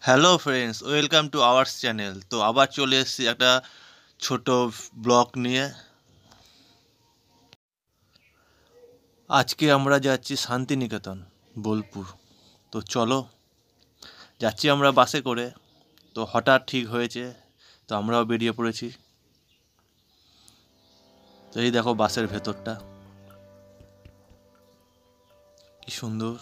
Hello friends, welcome to hours channel. তো আবার চলে এসেছি একটা ছোট ব্লগ নিয়ে। আজকে আমরা যাচ্ছি শান্তিনিকেতন, বোলপুর। তো চলো, যাচ্ছি আমরা বাসে করে। তো হঠাৎ ঠিক হয়েছে, তো আমরাও বেরিয়ে পড়েছি। তো এই দেখো বাসের ভেতরটা কি সুন্দর।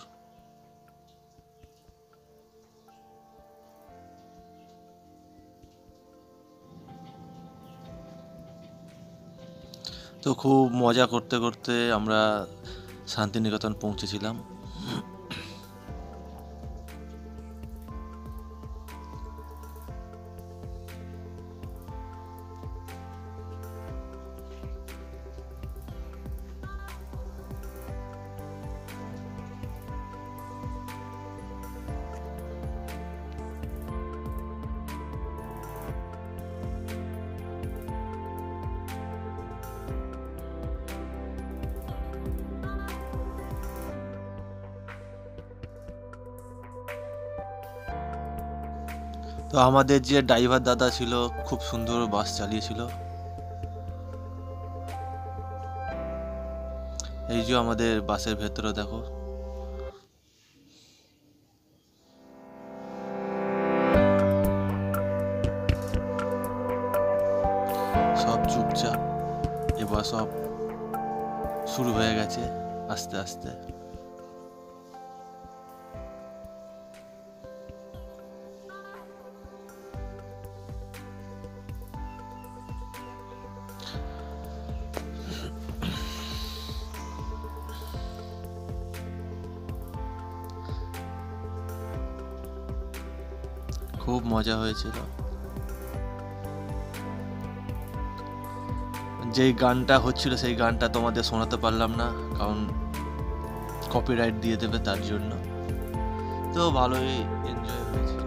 তো খুব মজা করতে করতে আমরা শান্তিনিকেতন পৌঁছেছিলাম। তো আমাদের যে ড্রাইভার দাদা ছিল, খুব সুন্দর বাস চালিয়েছিল। এই যে আমাদের বাসের ভেতরে দেখো, সব চুপচাপ। এবার সব শুরু হয়ে গেছে আস্তে আস্তে। খুব মজা হয়েছিল। যেই গানটা হচ্ছিল সেই গানটা তোমাদের শোনাতে পারলাম না, কারণ কপিরাইট দিয়ে দেবে, তার জন্য। তো ভালোই এনজয় হয়েছিল।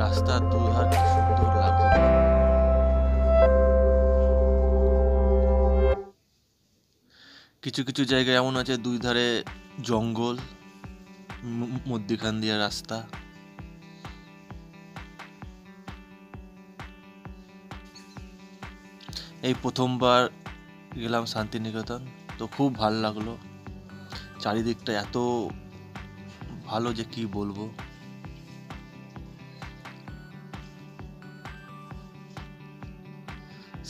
রাস্তার দুধার কি সুন্দর লাগছে দেখো। কিছু কিছু জায়গায় এমন আছে দুই ধারে জঙ্গল, মধ্যিখান দিয়ে রাস্তা। এই প্রথমবার গেলাম শান্তিনিকেতন, তো খুব ভালো লাগলো। চারিদিকটা এত ভালো যে কি বলবো।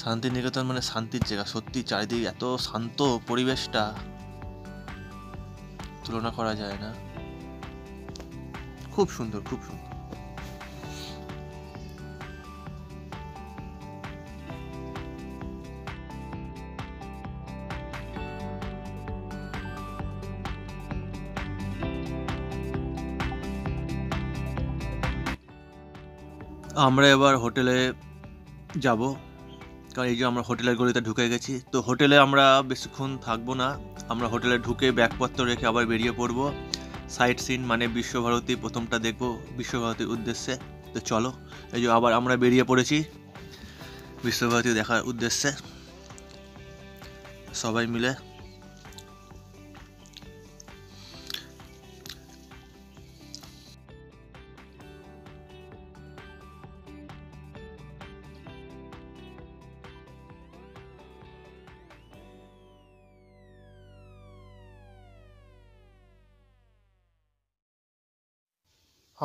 শান্তিনিকেতন মানে শান্তির জায়গা, সত্যি চারিদিকে এত শান্ত পরিবেশটা, তুলনা করা যায় না। খুব সুন্দর, খুব সুন্দর। আমরা এবার হোটেলে যাব, কারণ এই যে আমরা হোটেলের গলিতে ঢুকে গেছি। তো হোটেলে আমরা বেশিক্ষণ থাকবো না। আমরা হোটেলে ঢুকে ব্যাগপত্র রেখে আবার বেরিয়ে পড়বো সাইট সিন, মানে বিশ্বভারতী প্রথমটা দেখবো বিশ্বভারতীর উদ্দেশ্যে। তো চলো, এই যে আবার আমরা বেরিয়ে পড়েছি বিশ্বভারতী দেখার উদ্দেশ্যে সবাই মিলে।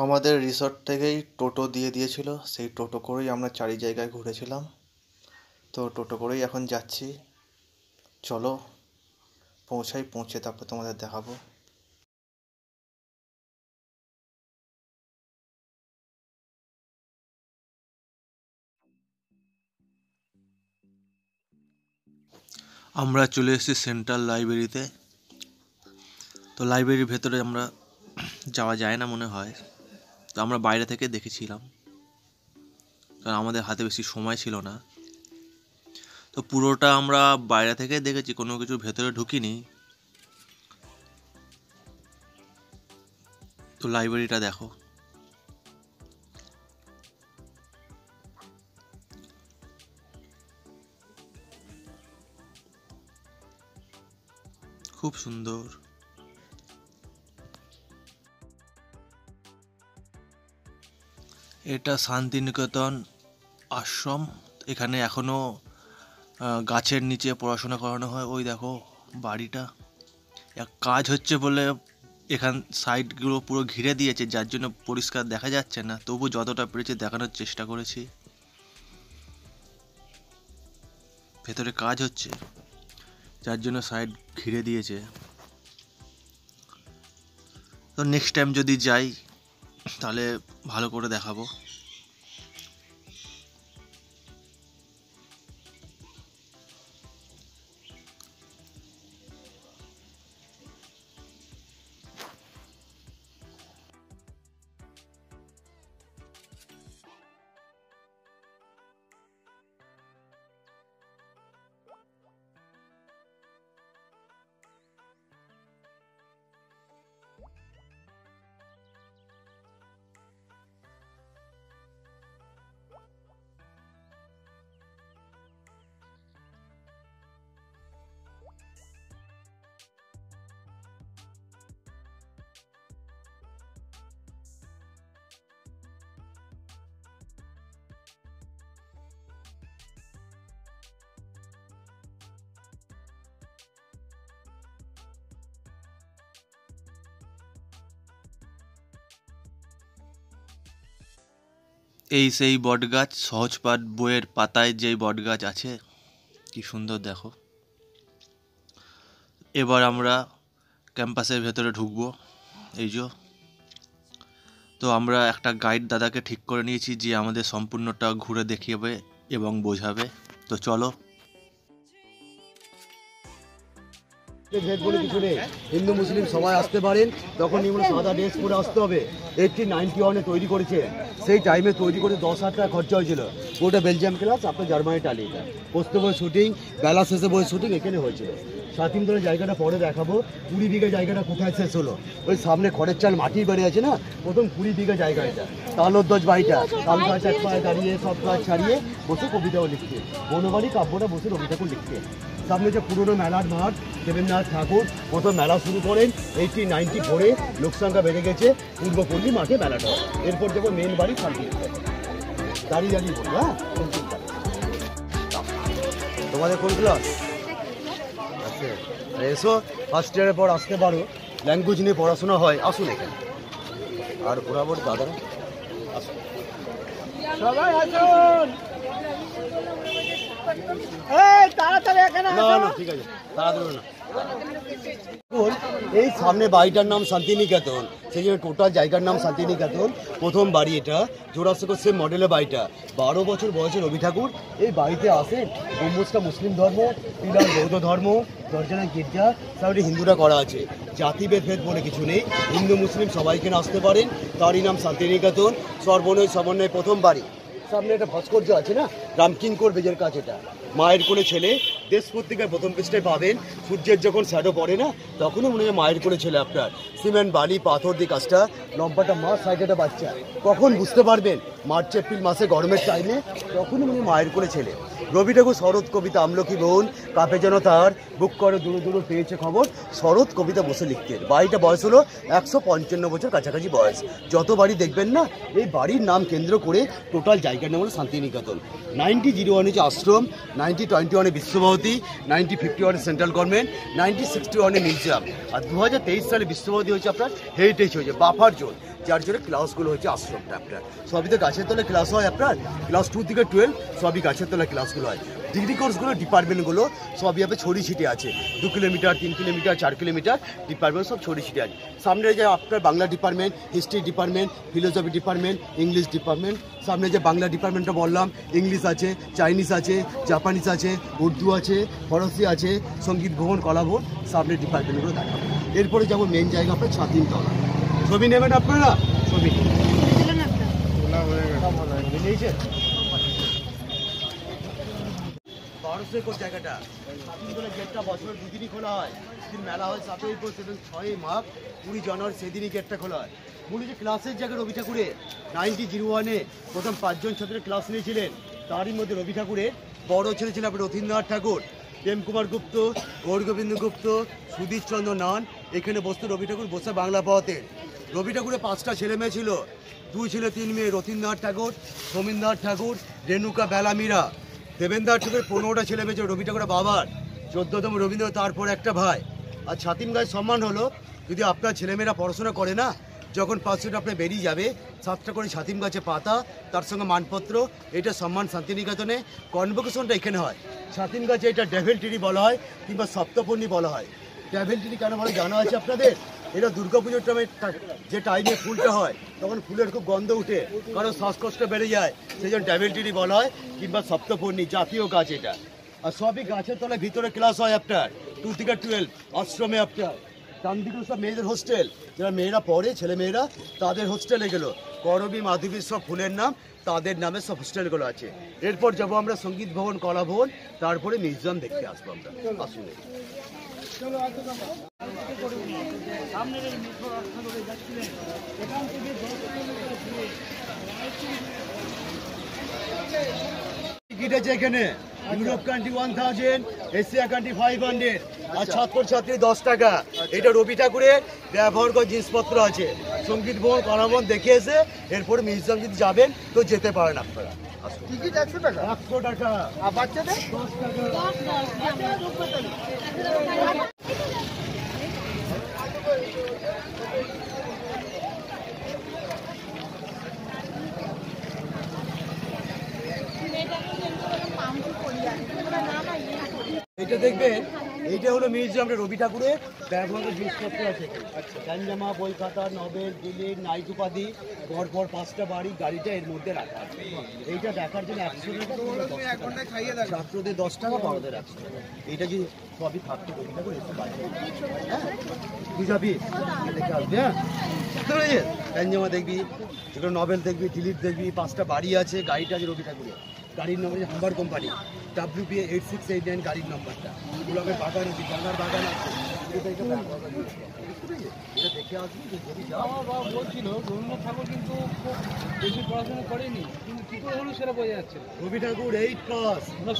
আমাদের রিসর্ট থেকেই টোটো দিয়ে দিয়েছিল, সেই টোটো করেই আমরা চারি জায়গায় ঘুরেছিলাম। তো টোটো করেই এখন যাচ্ছি। চলো পৌঁছাই, পৌঁছে তারপর তোমাদের দেখাবো। আমরা চলে এসেছি সেন্ট্রাল লাইব্রেরিতে। তো লাইব্রেরির ভেতরে আমরা যাওয়া যায় না মনে হয়, তো আমরা বাইরে থেকে দেখেছিলাম, কারণ আমাদের হাতে বেশি সময় ছিল না। তো পুরোটা আমরা বাইরে থেকে দেখেছি, কোনো কিছু ভেতরে ঢুকিনি। তো লাইব্রেরিটা দেখো। খুব সুন্দর। এটা শান্তিনিকেতন আশ্রম। এখানে এখনো গাছের নিচে পড়াশোনা করানো হয়। ওই দেখো বাড়িটা, কাজ হচ্ছে বলে এখান সাইডগুলো পুরো ঘিরে দিয়েছে, যার জন্য পরিষ্কার দেখা যাচ্ছে না, তবু যতটা পেরেছি দেখানোর চেষ্টা করেছি। ভেতরে কাজ হচ্ছে, যার জন্য সাইড ঘিরে দিয়েছে। তো নেক্সট টাইম যদি যাই তাহলে ভালো করে দেখাবো। এই সেই বটগাছ, সহজপাঠ বইয়ের পাতায় যেই বটগাছ আছে, কি সুন্দর দেখো। এবার আমরা ক্যাম্পাসের ভেতরে ঢুকবো। এই যে, তো আমরা একটা গাইড দাদাকে ঠিক করে নিয়েছি যে আমাদের সম্পূর্ণটা ঘুরে দেখিয়ে এবং বোঝাবে। তো চলো। ভেদ বলে কিছু নেই, হিন্দু মুসলিম সবাই আসতে পারেন। তখন নিয়ম সাদা ড্রেস পরে আসতে হবে। 1891 তৈরি করেছে, সেই টাইমে তৈরি করে 10,000 টাকা খরচা হয়েছিল। ওটা বেলজিয়াম ক্লাস, আপনার জার্মানি টালি। পোস্ত বই শুটিং, বেলা শেষে বই শুটিং এখানে হয়েছিল। স্বাধীনতার জায়গাটা পরে দেখাবো। 20 বিঘা জায়গাটা কোথায় শেষ হলো? ওই সামনে খড়ের চাল মাটির বাড়ি আছে না, প্রথম 20 বিঘা জায়গা এটা। তালোদ্দজ বাড়িটা, তাল গাছ এক পায়ে দাঁড়িয়ে সব কাজ ছাড়িয়ে বসে কবিতাও লিখতে, বনবাড়ি কাব্যটা বসে রবি ঠাকুর লিখতে। সামনে যে পুরোনো মেলার মাঠ, দেবেন্দ্রনাথ ঠাকুর প্রথম মেলা শুরু করেন 1894-এ। লোকসংখ্যা বেড়ে গেছে, পূর্বপল্লী মাঠে মেলাটা হয়। এরপর যাবো মেন বাড়ি শান্তি, দাঁড়িয়ে দাঁড়িয়ে বলবো। হ্যাঁ, তোমাদের কোন ক্লাস? আচ্ছা, এসো, ফার্স্ট ইয়ারের পর আসতে পারো। ল্যাঙ্গুয়েজ নিয়ে পড়াশোনা হয়, আসুন এখানে। আর বরাবর দাদারা আসুন, সবাই আসুন। ঠিক আছে, তাড়াতাড়ি না। এই সামনে বাড়িটার নাম শান্তিনিকেতন, সেই জন্য টোটাল জায়গার নাম শান্তিনিকেতন। প্রথম বাড়ি এটা, জোড়াসাঁকো সেম মডেলের বাড়িটা। 12 বছর বয়সে রবি ঠাকুর এই বাড়িতে আসেন। গম্বুজটা মুসলিম ধর্ম, পিলার বৌদ্ধ ধর্ম, দরজানা গির্জা, সাইডে হিন্দুরা করা আছে। জাতিভেদ ভেদ বলে কিছু নেই, হিন্দু মুসলিম সবাইকে আসতে পারেন। তারই নাম শান্তিনিকেতন, সর্বনয় সমন্বয় প্রথম বাড়ি। সামনে একটা ভাস্কর্য আছে না, রামকিঙ্কর বেজের কাছে, এটা মায়ের কোলে ছেলে। দেশ পত্রিকায় প্রথম পৃষ্ঠায় পাবেন, সূর্যের যখন শ্যাডো পড়ে না, তখনও মনে হয় মায়ের কোলে ছেলে আপনার। সিমেন্ট বালি পাথর দিয়ে কাজটা, লম্বাটা মা, সাইডেটা বাচ্চা। কখন বুঝতে পারবেন? মার্চ এপ্রিল মাসে গরমের টাইমে, তখনই মনে হয় মায়ের কোলে ছেলে। রবি ঠাকুর শরৎ কবিতা, আমলকি বোন, কাপে যেন তার, বুক করে দূরে দূরে পেয়েছে খবর, শরৎ কবিতা বসে লিখতেন। বাড়িটা বয়স হলো 155 বছর কাছাকাছি বয়স। যত বাড়ি দেখবেন না, এই বাড়ির নাম কেন্দ্র করে টোটাল জায়গার নাম হলো শান্তিনিকেতন। 1901 হচ্ছে আশ্রম, 1921 বিশ্বভারতী, 1951 সেন্ট্রাল গভর্নমেন্ট, 1961 মিউজিয়াম, আর 2023 সালে বিশ্বভারতী হয়েছে আপনার হেরিটেজ হয়েছে, বাফার জোন, যার জন্য ক্লাসগুলো হচ্ছে আশ্রমটা আপনার। সবই তো গাছের তলায় ক্লাস হয় আপনার, ক্লাস 2 থেকে 12 সবই গাছের তলায় ক্লাসগুলো হয়। ডিগ্রি কোর্সগুলো, ডিপার্টমেন্টগুলো সবই আপনার ছড়িয়ে ছিটিয়ে আছে। 2 কিলোমিটার, 3 কিলোমিটার, 4 কিলোমিটার ডিপার্টমেন্ট সব ছড়িয়ে ছিটিয়ে আছে। সামনে যে আপনার Bangla department, history department, philosophy department, English department. সামনে যে বাংলা ডিপার্টমেন্টটা বললাম, ইংলিশ আছে, চাইনিজ আছে, জাপানিজ আছে, উর্দু আছে, ফরাসি আছে, সঙ্গীত ভবন, কলা ভবন, সামনে ডিপার্টমেন্টগুলো দেখাবো। এরপরে যাবো মেন জায়গা আপনার ছাতিমতলা। ছবি নেবেন আপনারা? ছবি নিয়েছে 1200 একর জায়গাটা। ছাতিমতলা গেটটা বছরের 2 দিনই খোলা হয়। দিন মেলা হয় 7ই এপ্রিল, সেদিন 6ই মাঘ, 20 জানুয়ারি সেদিনই গেটটা খোলা হয়। মূল যে ক্লাসের জায়গা রবি ঠাকুরে 1901-এ প্রথম 5 জন ছাত্রের ক্লাস নিয়েছিলেন। তারই মধ্যে রবি ঠাকুরের বড় ছেলে ছিল আপনার রথীন্দ্রনাথ ঠাকুর, প্রেম কুমার গুপ্ত, গৌরগোবিন্দ গুপ্ত, সুধীর চন্দ্র নান এখানে বসতো। রবি ঠাকুর বসে বাংলা পথে। রবি ঠাকুরের 5টা ছেলে মেয়ে ছিল, 2 ছেলে 3 মেয়ে। রতীন্দ্রনাথ ঠাকুর, সমীন্দ্রনাথ ঠাকুর, রেণুকা বেলামীরা। দেবেন্দ্রনাথ ঠাকুরের 15টা ছেলে মেয়ে ছিল রবি ঠাকুরের বাবার। 14তম রবীন্দ্র, তারপর একটা ভাই। আর ছাতিম গায়ে সম্মান হলো, যদি আপনার ছেলেমেয়েরা পড়াশোনা করে না, যখন 500 আপনার বেরিয়ে যাবে 7টা করে ছাতিম গাছে পাতা, তার সঙ্গে মানপত্র। এটা সম্মান শান্তিনিকেতনে। কনভোকেশনটা এখানে হয় ছাতিম গাছে। এটা ডেভিল ট্রি বলা হয় কিংবা সপ্তপর্ণী বলা হয়। ডেভিল ট্রি কেন বলে জানা আছে আপনাদের? এটা দুর্গাপুজোর টাইমে, যে টাইমে ফুলটা হয় তখন ফুলের খুব গন্ধ উঠে, কারণ শ্বাসকষ্ট বেড়ে যায়, সেই জন্য ডেভিল ট্রি বলা হয় কিংবা সপ্তপর্ণী জাতীয় গাছ এটা। আর সবই গাছের তলায় ভিতরে ক্লাস হয় আপনার 2 থেকে 12 আশ্রমে আপনার। ডান দিকে সব মেয়েদের হোস্টেল, যারা মেয়েরা পড়ে ছেলে মেয়েরা তাদের হোস্টেলে গেলো। করবী মাধবীর সব ফুলের নাম, তাদের নামে সব হোস্টেলগুলো আছে। এরপর যাবো আমরা সঙ্গীত ভবন, কলা ভবন, তারপরে মিউজিয়াম দেখতে আসবো আমরা। আসুন। টিকিট আছে এখানে। ইউরোপ কান্ট্রি 1000, এশিয়া কান্ট্রি 500, আর ছাত্রছাত্রী 10 টাকা। এটা রবি ঠাকুরের ব্যবহারগত জিনিসপত্র আছে। সঙ্গীত ভবন, কলা ভবন দেখে এসে এরপরে মিউজিয়াম যদি যাবেন তো যেতে পারেন আপনারা। টিকিট 100 টাকা, 100 টাকা। আর বাচ্চাদের 10 টাকা। এটা দেখবেন, এইটা হলো মিউজিয়ামটা রবি ঠাকুরের ব্যবহারের জিনিসপত্র আছে। গাঞ্জামা, বই খাতা, নভেল, ডিলিট, নাইট উপাধি, পরপর 5টা বাড়ি, গাড়িটা এর মধ্যে রাখা আছে। এইটা দেখার জন্য 100 টাকা, ছাত্রদের 10 টাকা, বড়দের 100 টাকা। এইটা যে সবই থাকতে রবি ঠাকুর একটু বাইরে, হ্যাঁ তুই যাবি দেখে আসবি। হ্যাঁ গাঞ্জামা দেখবি, যেগুলো নভেল দেখবি, ডিলিট দেখবি, 5টা বাড়ি আছে, গাড়িটা আছে রবি ঠাকুরের। গাড়ির নম্বর হাম্বার কোম্পানি, WPA 8689 গাড়ির নম্বরটা। গোলাপের বাগান আছে, গঙ্গার বাগান আছে। এটা দেখে আসবি যদি যাও। আমার বাবা বলছিল রবীন্দ্রনাথ ঠাকুর কিন্তু খুব বেশি পড়াশোনা করেনি, কিন্তু কি করে হলো সেটা বোঝা যাচ্ছে না। রবি ঠাকুর 8 পাস। আমরা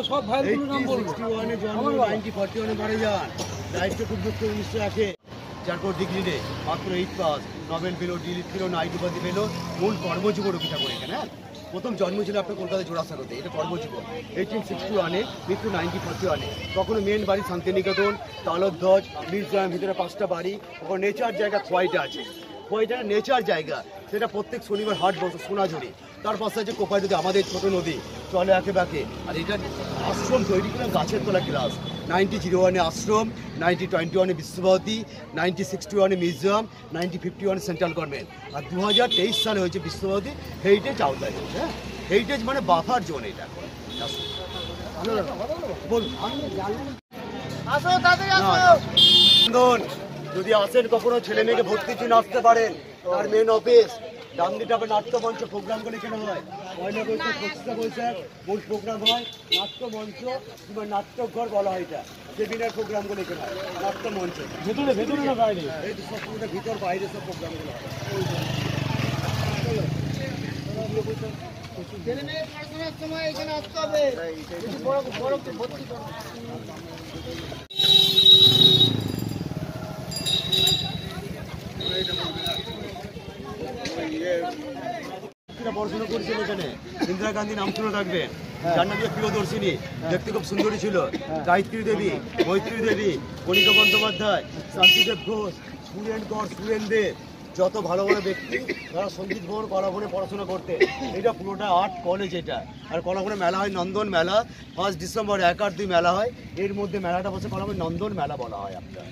সব ভাইয়ের নাম বলবো। 61 এ জন্ম, 1941 এ মারা যান। দায়িত্ব খুব দুঃখ 1901। যারপর ডিগ্রি নেই, মাত্র 8 পাস। নভেল পেলো, ডিলিট পেলো, নাইট উপাধি পেলো। মূল কর্মজীবন রবি ঠাকুর এখানে। হ্যাঁ, প্রথম জন্ম ছিল আপনার কলকাতায় জোড়াসাঁকোতে। এটা কর্মজীবন। 1861 মৃত্যু 1941। কখনো মেন বাড়ি শান্তিনিকেতন, তালধ্বজ, মিউজিয়াম, ভিতরে 5টা বাড়ি। ওখানে নেচার জায়গা খোয়াইটা আছে। খোয়াইটা নেচার জায়গা, সেটা প্রত্যেক শনিবার হাট বসে সোনাঝুরি। তার পাশে আছে কোপাই নদী, আমাদের ছোট নদী চলে আঁকে বাঁকে। আর এটা আশ্রম তৈরি করে গাছের তলা ক্লাস। 1901 আশ্রম, 1921 বিশ্বভারতী, 1961 মিউজিয়াম, 1951 সেন্ট্রাল গভর্নমেন্ট। আর 2023 সালে হয়েছে বিশ্বভারতী হেরিটেজ আওতায় হয়েছে। হ্যাঁ, হেরিটেজ মানে বাফার জোন এটা। বলুন। আসো তাড়াতাড়ি আসো। যদি আসেন কখনো ছেলে মেয়েকে ভর্তির জন্য আসতে পারেন। তার মেন অফিস ডামদিটা নাট্যমঞ্চ প্রোগ্রামগুলো এখানে হয়। 1 বৈশাখ, 25 বৈশাখ মূল প্রোগ্রাম হয়। নাট্যমঞ্চ কিংবা নাট্যঘর বলা হয় এটা। সেমিনার প্রোগ্রামগুলো এখানে হয় নাট্যমঞ্চ। ভেতরে না বাইরে? এই তো সবসময় ভিতর বাইরে সব প্রোগ্রামগুলো হয়। ছেলে মেয়ে পড়াশোনার সময় এখানে আসতে হবে। বড় ভর্তি করো। পড়াশোনা করেছিল এখানে। ইন্দিরা গান্ধী নাম শুনে থাকবেন। জাহ্নবী প্রিয়দর্শিনী দেখতে খুব সুন্দরী ছিল। গায়ত্রী দেবী, মৈত্রী দেবী, কণিকা বন্দ্যোপাধ্যায়, শান্তিদেব ঘোষ, সুরেন কর, সুরেন দেব, যত ভালো ভালো ব্যক্তি তারা সঙ্গীত ভবন, কলা ভবনে পড়াশোনা করতে। এটা পুরোটা আর্ট কলেজ এটা। আর কলা ভবনে মেলা হয় নন্দন মেলা। 1 ডিসেম্বর 1 আর 2 মেলা হয়। এর মধ্যে মেলাটা বসে কলা ভবনে নন্দন মেলা বলা হয় আপনার।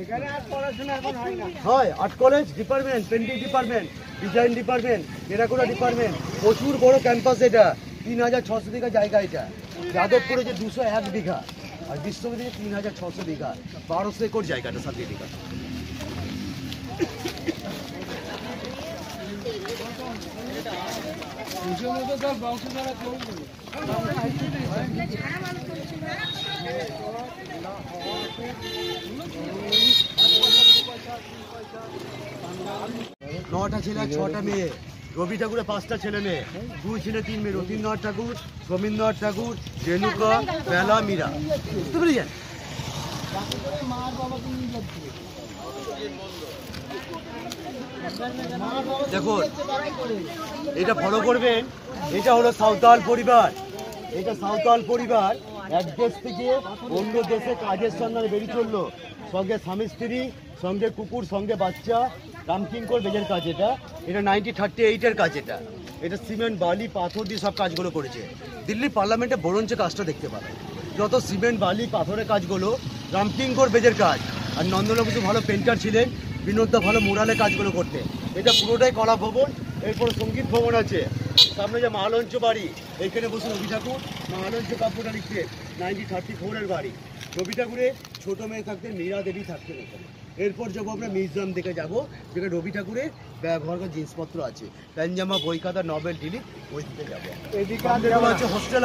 এখানে আর পড়াশোনা এখন হয় না। হয় art college department, painting department, design department, terracotta department. প্রচুর বড় ক্যাম্পাস এটা। 3600 বিঘা জায়গা এটা। যাদবপুরে যে 201 বিঘা, আর বিশ্ববিদ্যালয়ে 3600 বিঘা, 1200 একর জায়গাটা শান্তিনিকেতন। বংশধারা কেউ নটা ছেলে আর 6টা মেয়ে। রবি ঠাকুরের 5টা ছেলে মেয়ে, 2 ছেলে 3 মেয়ে, রবীন্দ্রনাথ ঠাকুর, সমীন্দ্রনাথ ঠাকুর, রেণুকা, বেলা, মীরা। বুঝতে পেরেছেন? দেখুন এটা ফলো করবেন। এটা হলো সাঁওতাল পরিবার। এটা সাঁওতাল পরিবার এক দেশ থেকে অন্য দেশে কাজের সন্ধানে বেরিয়ে চললো, সঙ্গে স্বামী স্ত্রী, সঙ্গে কুকুর, সঙ্গে বাচ্চা। রামকিঙ্কর বেজের কাজ এটা। এটা 1938-এর কাজ। এটা সিমেন্ট, বালি, পাথর দিয়ে সব কাজগুলো করেছে। দিল্লি পার্লামেন্টে বরঞ্চ কাজটা দেখতে পাবেন। যত সিমেন্ট, বালি, পাথরের কাজগুলো রামকিঙ্কর বেজের কাজ। আর নন্দলাল বসু ভালো পেন্টার ছিলেন, বিনোদদা ভালো মোরালে কাজগুলো করতে। এটা পুরোটাই কলা ভবন। এরপর সঙ্গীত ভবন আছে। সামনে যে মহালঞ্চ বাড়ি, এইখানে বসে রবি ঠাকুর মহালঞ্চ কাব্যটা লিখতেন। 1934-এর বাড়ি। রবি ঠাকুরের ছোট মেয়ে থাকতেন, মীরা দেবী থাকতেন এখানে। এরপর যাবো আমরা মিউজিয়াম দেখে যাবো, যেখানে রবি ঠাকুরের ব্যবহারকার জিনিসপত্র আছে, প্যানজামা, বই খাতা, নভেল, টিলি, ওই দিকে যাবো। এদিকে আছে হোস্টেল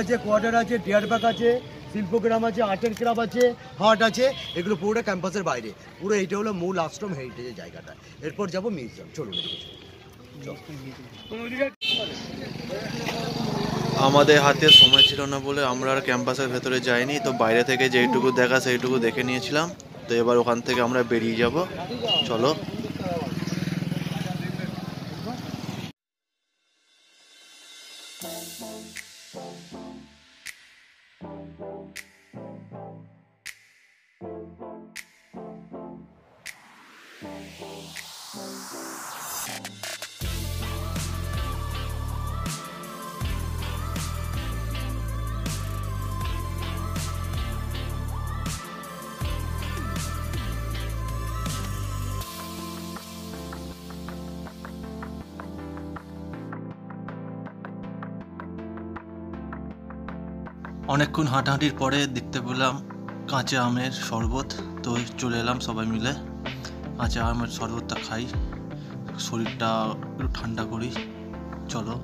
আছে, কোয়ার্টার আছে, ডিয়ার পার্ক আছে, শিল্পগ্রাম আছে, আর্টের ক্লাব আছে, হাট আছে। এগুলো পুরোটা ক্যাম্পাসের বাইরে। পুরো এইটা হলো মূল আশ্রম হেরিটেজের জায়গাটা। এরপর যাবো মিউজিয়াম। চলুন। আমাদের হাতে সময় ছিল না বলে আমরা আর ক্যাম্পাসের ভেতরে যাইনি, তো বাইরে থেকে যেইটুকু দেখা সেইটুকু দেখে নিয়েছিলাম। তো এবার ওখান থেকে আমরা বেরিয়ে যাব। চলো। অনেকক্ষণ হাঁটাহাঁটির পরে দেখতে পেলাম কাঁচা আমের শরবত। তো চলে এলাম সবাই মিলে কাঁচা আমের শরবতটা খাই, শরীরটা একটু ঠান্ডা করি। চলো।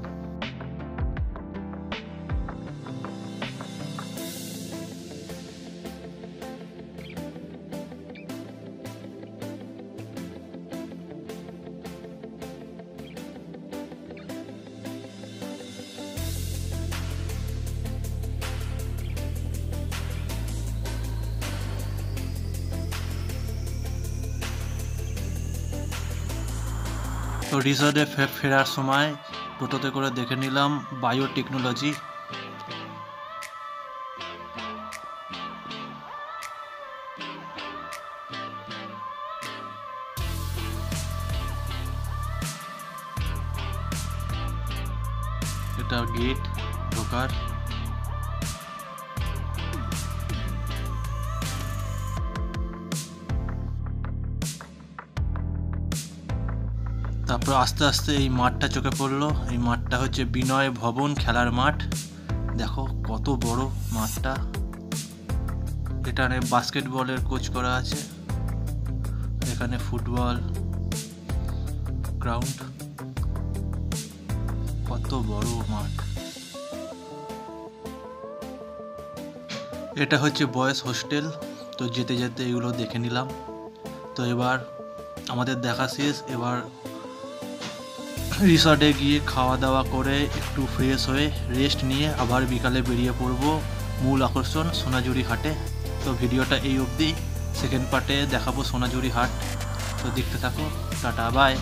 তো রিসর্টে ফেরার সময় টোটোতে করে দেখে নিলাম বায়োটেকনোলজি। এটা গেট ঢোকার। তারপর আস্তে আস্তে এই মাঠটা চোখে পড়লো। এই মাঠটা হচ্ছে বিনয় ভবন খেলার মাঠ। দেখো কত বড় মাঠটা। এখানে বাস্কেটবলের কোচ করা আছে, এখানে ফুটবল গ্রাউন্ড। কত বড় মাঠ। এটা হচ্ছে বয়েজ হোস্টেল। তো যেতে যেতে এগুলো দেখে নিলাম। তো এবার আমাদের দেখা শেষ। এবার রিসর্টে গিয়ে খাওয়া দাওয়া করে একটু ফ্রেশ হয়ে রেস্ট নিয়ে আবার বিকালে বেরিয়ে পড়ব মূল আকর্ষণ সোনাঝুরি হাটে। তো ভিডিওটা এই অবধি। সেকেন্ড পার্টে দেখাবো সোনাঝুরি হাট। তো দেখতে থাকো। Tata, by.